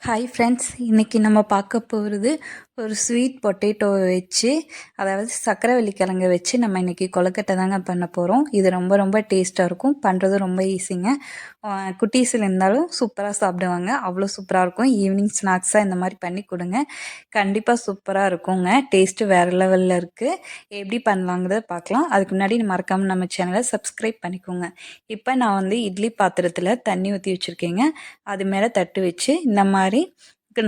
Hi friends, இன்றைக்கி நம்ம பார்க்க போகிறது ஒரு ஸ்வீட் பொட்டேட்டோ வச்சு, அதாவது சக்கரவள்ளி கிழங்க வச்சு நம்ம இன்றைக்கி கொழுக்கட்டை தாங்க பண்ண போகிறோம். இது ரொம்ப ரொம்ப டேஸ்ட்டாக இருக்கும். பண்ணுறது ரொம்ப ஈஸிங்க. குட்டீஸில் இருந்தாலும் சூப்பராக சாப்பிடுவாங்க. அவ்வளோ சூப்பராக இருக்கும். ஈவினிங் ஸ்நாக்ஸாக இந்த மாதிரி பண்ணி கொடுங்க. கண்டிப்பாக சூப்பராக இருக்குங்க. டேஸ்ட்டு வேறு லெவலில் இருக்குது. எப்படி பண்ணலாங்கிறத பார்க்கலாம். அதுக்கு முன்னாடி மறக்காமல் நம்ம சேனலை சப்ஸ்கிரைப் பண்ணிக்கோங்க. இப்போ நான் வந்து இட்லி பாத்திரத்தில் தண்ணி ஊற்றி வச்சுருக்கேங்க. அது மேலே தட்டு வச்சு இந்த மாதிரி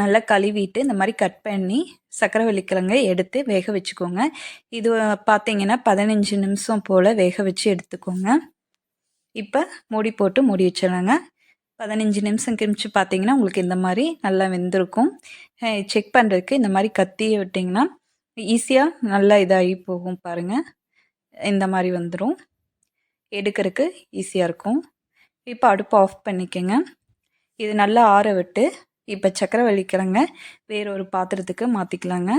நல்லா கழுவிட்டு இந்த மாதிரி கட் பண்ணி சக்கரவள்ளி கிழங்கை எடுத்து வேக வச்சுக்கோங்க. இது பார்த்தீங்கன்னா 15 நிமிஷம் போல் வேக வச்சு எடுத்துக்கோங்க. இப்போ மூடி போட்டு மூடி வச்சிடலாங்க. 15 நிமிஷம் கழிச்சு பார்த்தீங்கன்னா உங்களுக்கு இந்த மாதிரி நல்லா வெந்திருக்கும். செக் பண்ணுறதுக்கு இந்த மாதிரி கத்தியை விட்டிங்கன்னா ஈஸியாக நல்லா இதாகி போகும் பாருங்கள். இந்த மாதிரி வந்துடும். எடுக்கிறதுக்கு ஈஸியாக இருக்கும். இப்போ அடுப்பு ஆஃப் பண்ணிக்கோங்க. இது நல்லா ஆற விட்டு இப்போ சக்கரவள்ளி கிழங்க வேறொரு பாத்திரத்துக்கு மாற்றிக்கலாங்க.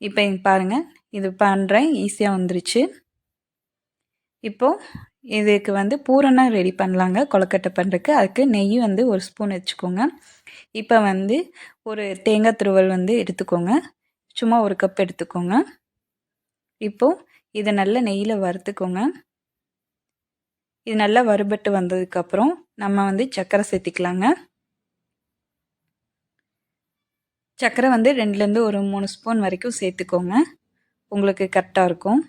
இப்போ பாருங்கள், இது பண்ணுறேன், ஈஸியாக வந்துருச்சு. இப்போது இதுக்கு வந்து பூரணம் ரெடி பண்ணலாங்க. கொழுக்கட்டை பண்ணுறதுக்கு அதுக்கு நெய் வந்து ஒரு ஸ்பூன் வச்சுக்கோங்க. இப்போ வந்து ஒரு தேங்காய் துருவல் வந்து எடுத்துக்கோங்க. சும்மா ஒரு கப் எடுத்துக்கோங்க. இப்போது இதை நல்லா நெய்யில் வறுத்துக்கோங்க. இது நல்லா வறுபட்டு வந்ததுக்கப்புறம் நம்ம வந்து சர்க்கரை சேர்த்திக்கலாங்க. சர்க்கரை வந்து 2லேருந்து ஒரு 3 ஸ்பூன் வரைக்கும் சேர்த்துக்கோங்க. உங்களுக்கு கரெக்டாக இருக்கும்.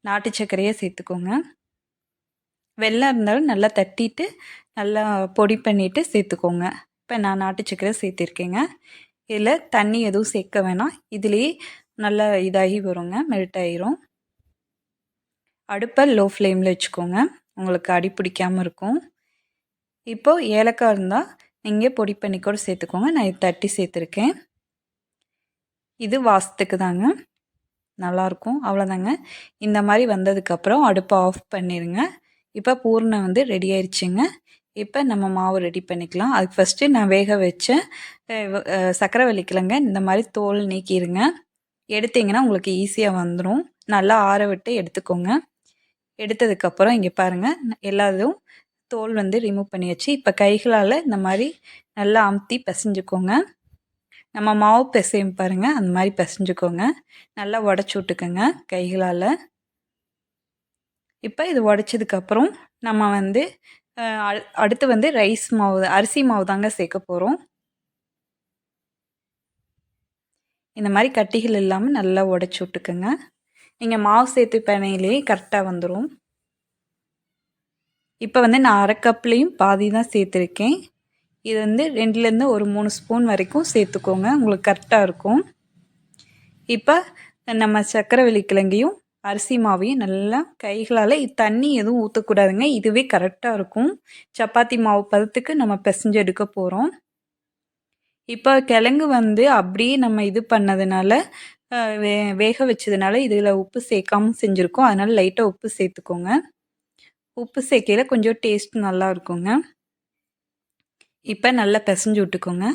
நாட்டு சர்க்கரையே சேர்த்துக்கோங்க. வெல்லம் இருந்தாலும் நல்லா தட்டிட்டு நல்லா பொடி பண்ணிவிட்டு சேர்த்துக்கோங்க. இப்போ நான் நாட்டு சர்க்கரை சேர்த்திருக்கேங்க. இதில் தண்ணி எதுவும் சேர்க்க வேணாம். இதுலேயே நல்லா இதாகி வருங்க, மெல்ட் ஆகிரும். அடுப்பை லோ ஃப்ளேமில் வச்சுக்கோங்க. உங்களுக்கு அடி பிடிக்காமல் இருக்கும். இப்போது ஏலக்காய் இருந்தால் நீங்கள் பொடி பண்ணி கூட சேர்த்துக்கோங்க. நான் இது தட்டி சேர்த்துருக்கேன். இது வாசத்துக்கு தாங்க, நல்லாயிருக்கும். அவ்வளோதாங்க. இந்த மாதிரி வந்ததுக்கப்புறம் அடுப்பை ஆஃப் பண்ணிடுங்க. இப்போ பூர்ணம் வந்து ரெடி ஆயிடுச்சுங்க. இப்போ நம்ம மாவு ரெடி பண்ணிக்கலாம். அதுக்கு ஃபஸ்ட்டு நான் வேக வச்ச சக்கரவள்ளி கிழங்க இந்த மாதிரி தோல் நீக்கிடுங்க. எடுத்திங்கன்னா உங்களுக்கு ஈஸியாக வந்துடும். நல்லா ஆற விட்டு எடுத்துக்கோங்க. எடுத்ததுக்கப்புறம் இங்கே பாருங்கள், எல்லாத்தையும் தோல் வந்து ரிமூவ் பண்ணியாச்சு. இப்போ கைகளால் இந்த மாதிரி நல்லா அமுத்தி பிசைஞ்சுக்கோங்க. நம்ம மாவு பிசையும் பாருங்கள், அந்த மாதிரி பிசைஞ்சுக்கோங்க. நல்லா உடச்சி விட்டுக்கோங்க கைகளால். இப்போ இது உடச்சதுக்கப்புறம் நம்ம வந்து அடுத்து வந்து ரைஸ் மாவு, அரிசி மாவு தாங்க சேர்க்க போகிறோம். இந்த மாதிரி கட்டிகள் இல்லாமல் நல்லா உடச்சி விட்டுக்கோங்க. நீங்கள் மாவு சேர்த்து பனையிலேயே கரெக்டாக வந்துடும். இப்போ வந்து நான் அரை கப்லேயும் பாதி தான் சேர்த்துருக்கேன். இது வந்து 2லேருந்து ஒரு 3 ஸ்பூன் வரைக்கும் சேர்த்துக்கோங்க. உங்களுக்கு கரெக்டாக இருக்கும். இப்போ நம்ம சக்கரவள்ளி கிழங்கையும் அரிசி மாவையும் நல்லா கைகளால் தண்ணி எதுவும் ஊற்றக்கூடாதுங்க. இதுவே கரெக்டாக இருக்கும். சப்பாத்தி மாவு பதத்துக்கு நம்ம பிசைஞ்சு எடுக்க போகிறோம். இப்போ கிழங்கு வந்து அப்படியே நம்ம இது பண்ணதுனால வேக வச்சதுனால இதில் உப்பு சேர்க்காமல் செஞ்சுருக்கோம். அதனால் லைட்டாக உப்பு சேர்த்துக்கோங்க. உப்பு சேர்க்கையில் கொஞ்சம் டேஸ்ட் நல்லா இருக்குங்க. இப்போ நல்லா பிசைஞ்சு விட்டுக்கோங்க.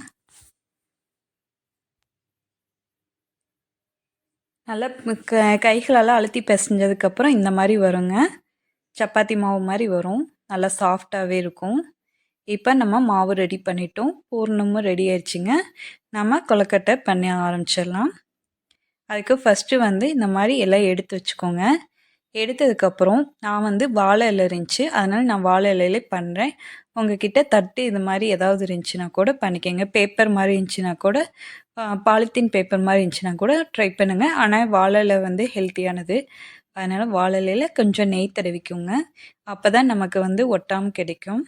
நல்லா கைகளெல்லாம் அழுத்தி பிசைஞ்சதுக்கப்புறம் இந்த மாதிரி வருங்க. சப்பாத்தி மாவு மாதிரி வரும். நல்லா சாஃப்டாகவே இருக்கும். இப்போ நம்ம மாவு ரெடி பண்ணிட்டோம். பூர்ணமும் ரெடி ஆயிடுச்சுங்க. நம்ம கொழுக்கட்டை பண்ண ஆரம்பிச்சிடலாம். அதுக்கு ஃபஸ்ட்டு வந்து இந்த மாதிரி எல்லாம் எடுத்து வச்சுக்கோங்க. எடுத்ததுக்கப்புறம் நான் வந்து வாழை இலை இருந்துச்சு, அதனால் நான் வாழை இலையிலே பண்ணுறேன். உங்ககிட்ட தட்டு இது மாதிரி ஏதாவது இருந்துச்சுன்னா கூட பண்ணிக்கோங்க. பேப்பர் மாதிரி இருந்துச்சுன்னா கூட, பாலித்தீன் பேப்பர் மாதிரி இருந்துச்சுன்னா கூட ட்ரை பண்ணுங்கள். ஆனால் வாழை இலை வந்து ஹெல்த்தியானது. அதனால் வாழை இலையில கொஞ்சம் நெய் தடவிக்கோங்க. அப்போ தான் நமக்கு வந்து ஒட்டாமல் கிடைக்கும்.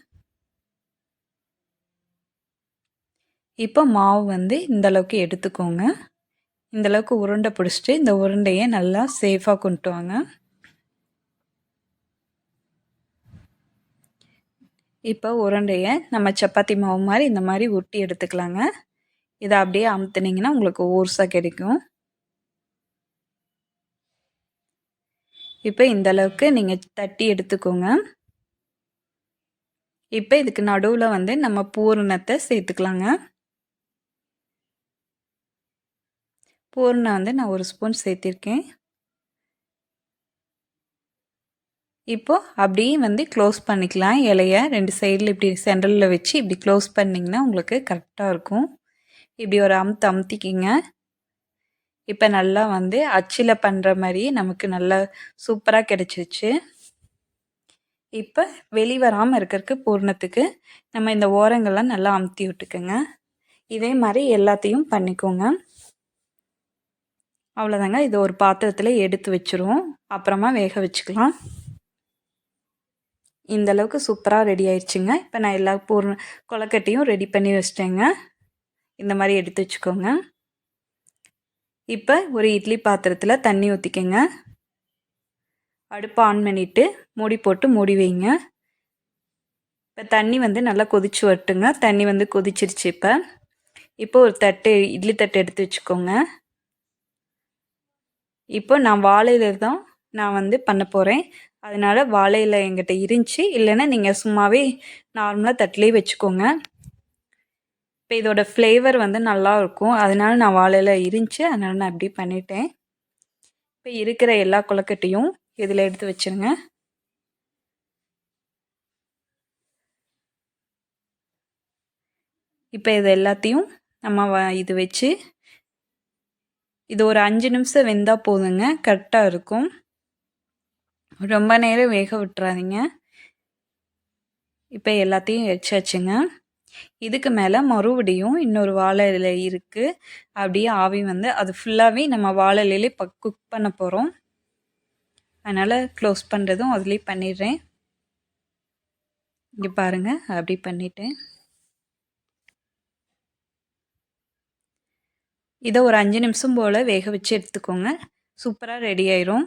இப்போ மாவு வந்து இந்தளவுக்கு எடுத்துக்கோங்க. இந்தளவுக்கு உருண்டை பிடிச்சிட்டு இந்த உருண்டையை நல்லா சேஃபாக கொண்டு வாங்க. இப்போ உருண்டையை நம்ம சப்பாத்தி மாவு மாதிரி இந்த மாதிரி உருட்டி எடுத்துக்கலாங்க. இதை அப்படியே அமுத்துனீங்கன்னா உங்களுக்கு ஓர்ஸாக கிடைக்கும். இப்போ இந்த அளவுக்கு நீங்கள் தட்டி எடுத்துக்கோங்க. இப்போ இதுக்கு நடுவில் வந்து நம்ம பூரணத்தை சேர்த்துக்கலாங்க. பூரணம் வந்து நான் 1 ஸ்பூன் சேர்த்திருக்கேன். இப்போ அப்படியே வந்து க்ளோஸ் பண்ணிக்கலாம். இலைய 2 சைடில் இப்படி சென்டரில் வச்சு இப்படி க்ளோஸ் பண்ணிங்கன்னா உங்களுக்கு கரெக்டாக இருக்கும். இப்படி ஒரு அமுத்திக்கிங்க. இப்போ நல்லா வந்து அச்சில் பண்ணுற மாதிரி நமக்கு நல்லா சூப்பராக கிடச்சிருச்சு. இப்போ வெளி வராமல் இருக்கிறதுக்கு பூரணத்துக்கு நம்ம இந்த ஓரங்கள்லாம் நல்லா அமுத்தி விட்டுக்குங்க. இதே மாதிரி எல்லாத்தையும் பண்ணிக்கோங்க. அவ்வளோதாங்க. இது ஒரு பாத்திரத்தில் எடுத்து வச்சுருவோம். அப்புறமா வேக வச்சுக்கலாம். இந்த அளவுக்கு சூப்பராக ரெடி ஆயிடுச்சுங்க. இப்போ நான் எல்லா கொலக்கட்டையும் ரெடி பண்ணி வச்சிட்டேங்க. இந்த மாதிரி எடுத்து வச்சுக்கோங்க. இப்போ ஒரு இட்லி பாத்திரத்தில் தண்ணி ஊற்றிக்கங்க. அடுப்பை ஆன் பண்ணிவிட்டு மூடி போட்டு மூடி வைங்க. இப்போ தண்ணி வந்து நல்லா கொதிச்சு வரட்டுங்க. தண்ணி வந்து கொதிச்சிருச்சு. இப்போ ஒரு இட்லி தட்டு எடுத்து வச்சுக்கோங்க. இப்போ நான் வாழையில தான் நான் வந்து பண்ண போகிறேன். அதனால் வாழையில என்கிட்ட இருந்துச்சு. இல்லைன்னா நீங்கள் சும்மாவே நார்மலாக தட்டிலே வச்சுக்கோங்க. இப்போ இதோட ஃப்ளேவர் வந்து நல்லாயிருக்கும். அதனால் நான் வாழையில இருந்துச்சு. அதனால் நான் இப்படி பண்ணிட்டேன். இப்போ இருக்கிற எல்லா கொழுக்கட்டையும் இதில் எடுத்து வச்சுருங்க. இப்போ இது எல்லாத்தையும் நம்ம இது வச்சு இது ஒரு 5 நிமிஷம் வெந்தால் போதுங்க. கரெக்டாக இருக்கும். ரொம்ப நேரம் வேக விட்டுறாதீங்க. இப்போ எல்லாத்தையும் வச்சாச்சுங்க. இதுக்கு மேலே மறுபடியும் இன்னொரு வாழை இலை இருக்குது. அப்படியே ஆவி வந்து அது ஃபுல்லாகவே நம்ம வாழை இலையிலே குக் பண்ண போகிறோம். அதனால் க்ளோஸ் பண்ணுறதும் அதுலேயே பண்ணிடுறேன். இங்கே பாருங்கள், அப்படி பண்ணிட்டேன். இதை ஒரு 5 நிமிஷம் போல் வேக வச்சு எடுத்துக்கோங்க. சூப்பராக ரெடி ஆயிரும்.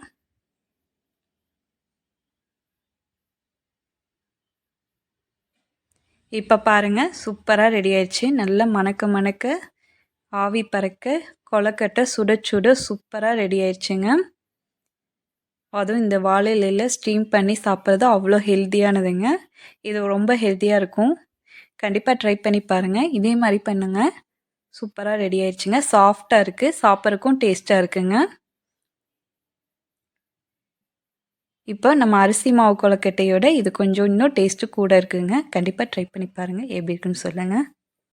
இப்போ பாருங்கள், சூப்பராக ரெடி ஆயிடுச்சு. நல்லா மணக்க ஆவி பறக்க கொலக்கட்டை சுட சுட சூப்பராக ரெடி ஆயிடுச்சுங்க. அதுவும் இந்த வாழை இலையில் ஸ்டீம் பண்ணி சாப்பிட்றது அவ்வளோ ஹெல்த்தியானதுங்க. இது ரொம்ப ஹெல்த்தியாக இருக்கும். கண்டிப்பாக ட்ரை பண்ணி பாருங்கள். இதே மாதிரி பண்ணுங்கள். சூப்பராக ரெடி ஆயிடுச்சுங்க. சாஃப்டாக இருக்குது, சாப்பிட்றதுக்கும் டேஸ்ட்டாக இருக்குங்க. இப்போ நம்ம அரிசி மாவு கொழுக்கட்டையோட இது கொஞ்சம் இன்னும் டேஸ்ட்டு கூட இருக்குங்க. கண்டிப்பாக ட்ரை பண்ணி பாருங்கள். எப்படி இருக்குன்னு சொல்லுங்கள்.